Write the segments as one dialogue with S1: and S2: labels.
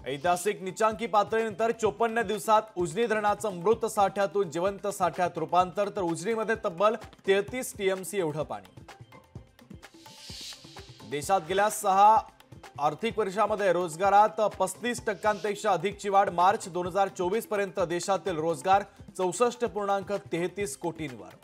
S1: ऐतिहासिक निचांकी पातळीनंतर 54 दिवसात उजनी धरणाचं मृत साठ्यातून जिवंत साठ्यात रूपांतर, तर उजनीमध्ये तब्बल 33 टीएमसी एवढं पाणी। देशात गेल्या 6 आर्थिक वर्षामध्ये रोजगारात 35% अधिकची वाढ। मार्च 2024 पर्यंत देशातील रोजगार 64.33 कोटींवर।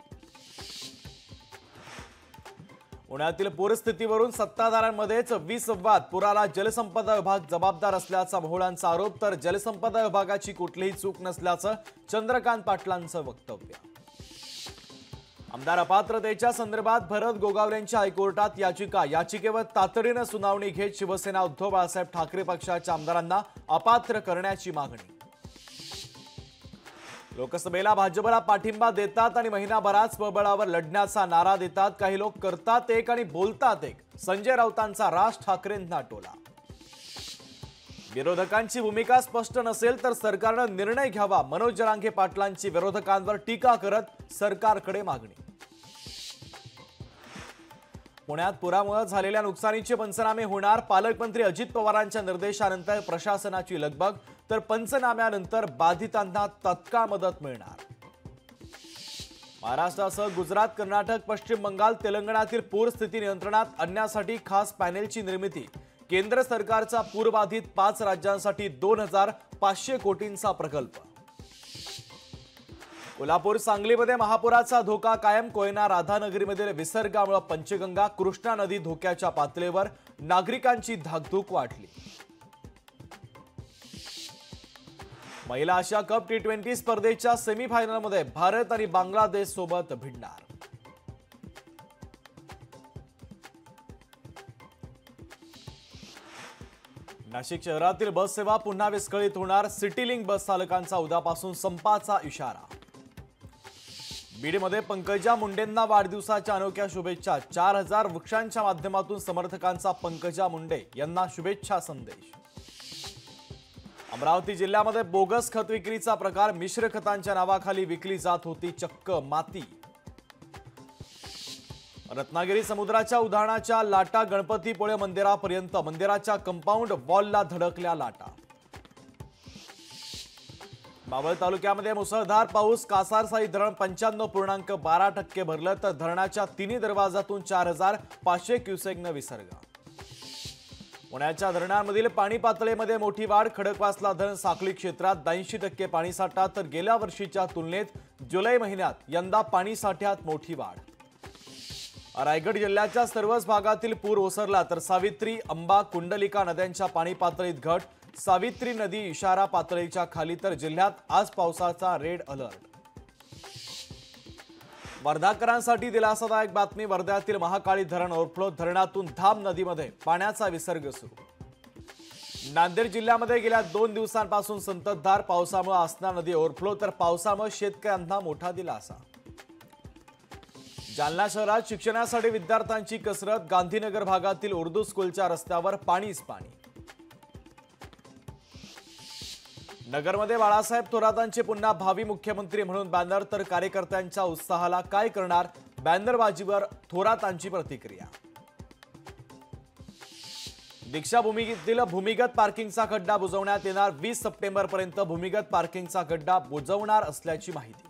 S1: पुण्यातील पूरस्थितीवरून सत्ताधाऱ्यांमध्येच विसंवाद। पुराला जलसंपदा विभाग जबाबदार असल्याचा मोहोळांचा आरोप, तर जलसंपदा विभागाची कुठलीही चूक नसल्याचं चंद्रकांत पाटलांचं वक्तव्य। आमदार अपात्रतेच्या संदर्भात भरत गोगावलेंच्या हायकोर्टात याचिका। याचिकेवर तातडीने सुनावणी घेत शिवसेना उद्धव बाळासाहेब ठाकरे पक्षाच्या आमदारांना अपात्र करण्याची मागणी। लोकसभेला भाजपला पाठिंबा देतात आणि महिनाभरात स्वबळावर लढण्याचा नारा देतात। काही लोक करतात एक आणि बोलतात एक। संजय राऊतांचा राज ठाकरेंना टोला। विरोधकांची भूमिका स्पष्ट नसेल तर सरकारने निर्णय घ्यावा। मनोज जरांगे पाटलांची विरोधकांवर टीका करत सरकारकडे मागणी। पुण्यात पुरामुळे झालेल्या नुकसानीचे पंचनामे होणार। पालकमंत्री अजित पवारांच्या निर्देशानंतर प्रशासनाची लगबग, तर पंचनाम्यानंतर बाधितांना तत्काळ मदत मिळणार। महाराष्ट्रासह गुजरात, कर्नाटक, पश्चिम बंगाल, तेलंगणातील पूरस्थिती नियंत्रणात आणण्यासाठी खास पॅनेलची निर्मिती। केंद्र सरकारचा पूरबाधित 5 राज्यांसाठी 2500 कोटींचा प्रकल्प। कोल्हापूर, सांगलीमध्ये महापुराचा धोका कायम। कोयना, राधानगरीमधील विसर्गामुळे पंचगंगा, कृष्णा नदी धोक्याच्या पातळीवर। नागरिकांची धाकधूक वाढली। महिला आशिया कप T20 स्पर्धेच्या सेमीफायनलमध्ये भारत आणि बांगलादेश सोबत भिडणार। नाशिक शहरातील बस सेवा पुन्हा विस्कळीत होणार। सिटीलिंक बस चालकांचा उद्यापासून संपाचा इशारा। बीडमध्ये पंकजा मुंडेंना वाढदिवसाच्या अनोख्या शुभेच्छा। 4000 वृक्षांच्या माध्यमातून समर्थकांचा पंकजा मुंडे यांना शुभेच्छा संदेश। अमरावती जिल्ह्यामध्ये बोगस खत विक्रीचा प्रकार। मिश्र खतांच्या नावाखाली विकली जात होती चक्क माती। रत्नागिरी समुद्राच्या उधाणाच्या लाटा गणपतीपुळे मंदिरापर्यंत। मंदिराच्या कंपाऊंड वॉलला धडकल्या लाटा। मावळ तालुक्यामध्ये मुसळधार पाऊस। कासारसाई धरण 95.12% भरलं, तर धरणाच्या तिन्ही दरवाजातून 4500 क्युसेकनं विसर्ग। पुण्याच्या धरणांमधील पाणी पातळीमध्ये मोठी वाढ। खडकवासला धरण साखळी क्षेत्रात 82% पाणीसाठा, तर गेल्या वर्षीच्या तुलनेत जुलै महिन्यात यंदा पाणीसाठ्यात मोठी वाढ। रायगड जिल्ह्याच्या सर्वच भागातील पूर ओसरला, तर सावित्री, अंबा, कुंडलिका नद्यांच्या पाणी पातळीत घट। सावित्री नदी इशारा पातळीच्या खाली, तर जिल्ह्यात आज पावसाचा रेड अलर्ट। वर्धाकरांसाठी दिलासादायक बातमी। वर्ध्यातील महाकाळी धरण ओव्हरफ्लो। धरणातून धाम नदीमध्ये पाण्याचा विसर्ग सुरू। नांदेड जिल्ह्यामध्ये गेल्या 2 दिवसांपासून संततधार पावसामुळे आसना नदी ओव्हरफ्लो, तर पावसामुळे शेतकऱ्यांना मोठा दिलासा। जालना शहरात शिक्षणासाठी विद्यार्थ्यांची कसरत। गांधीनगर भागातील उर्दू स्कूलच्या रस्त्यावर पाणीच पाणी। नगरमध्ये बाळासाहेब थोरातांचे पुन्हा भावी मुख्यमंत्री म्हणून बॅनर, तर कार्यकर्त्यांच्या उत्साहाला काय करणार? बॅनरबाजीवर थोरातांची प्रतिक्रिया। दीक्षाभूमीतील भूमिगत पार्किंगचा खड्डा बुजवण्यात येणार। 20 सप्टेंबरपर्यंत भूमिगत पार्किंगचा खड्डा बुजवणार असल्याची माहिती।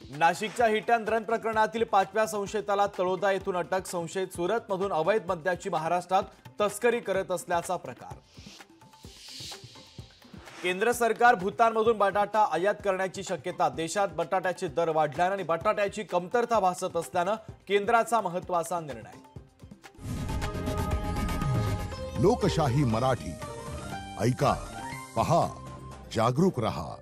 S1: नाशिकच्या हिट अँड रन प्रकरणातील 5व्या संशयिताला तळोदा येथून अटक। संशयित सुरतमधून अवैध मद्याची महाराष्ट्रात तस्करी करत असल्याचा प्रकार। केंद्र सरकार भूतानमधून बटाटा आयात करण्याची शक्यता। देशात बटाट्याचे दर वाढल्याने आणि बटाट्याची कमतरता भासत असल्याने केंद्राचा महत्त्वाचा निर्णय।
S2: लोकशाही मराठी ऐका, पहा, जागरूक रहा।